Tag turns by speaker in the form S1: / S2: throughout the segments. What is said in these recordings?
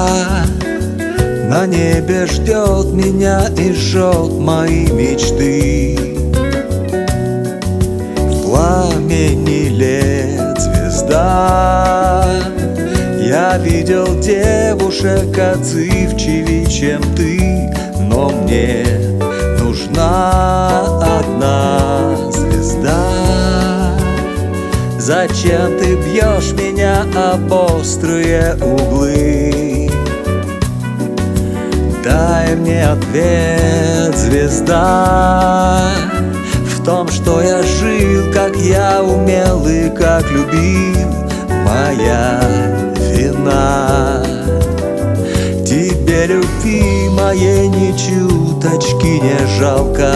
S1: звезда на небе ждет меня и жжет мои мечты. В пламени лет звезда, я видел девушек отзывчивей, чем ты, но мне нужна одна звезда. Зачем ты бьешь меня об острые углы? Дай мне ответ, звезда, в том, что я жил, как я умел и как любил. Моя вина. Тебе любви моей ни чуточки не жалко.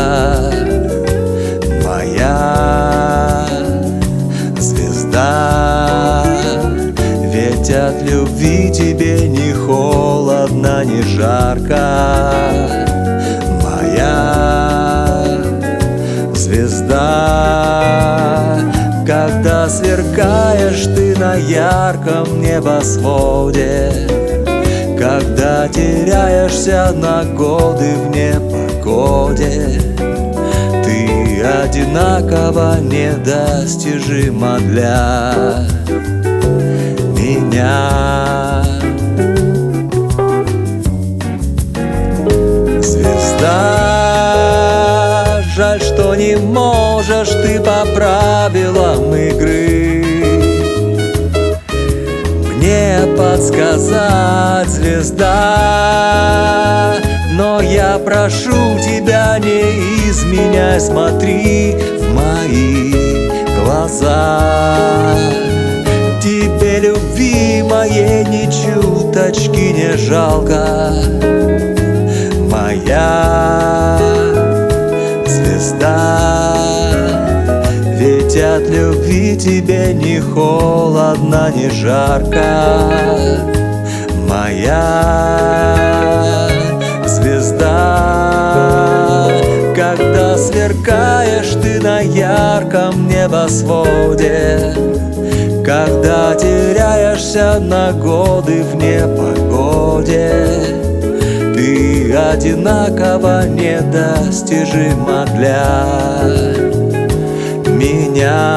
S1: Моя звезда, ведь от любви тебе ни холодно, ни жарко. Моя звезда, когда сверкаешь ты на ярком небосводе, когда теряешься на годы в непогоде, ты одинаково недостижима для меня. Звезда, жаль, что не можешь ты по правилам игры мне подсказать, звезда. Но я прошу тебя, не изменяй, смотри в мои глаза. Тебе любви моей ни чуточки не жалко. Моя звезда, ведь от любви тебе ни холодно, ни жарко. Моя звезда, когда сверкаешь ты на ярком небосводе, когда теряешься на годы в непогоде, ты одинаково недостижима для меня.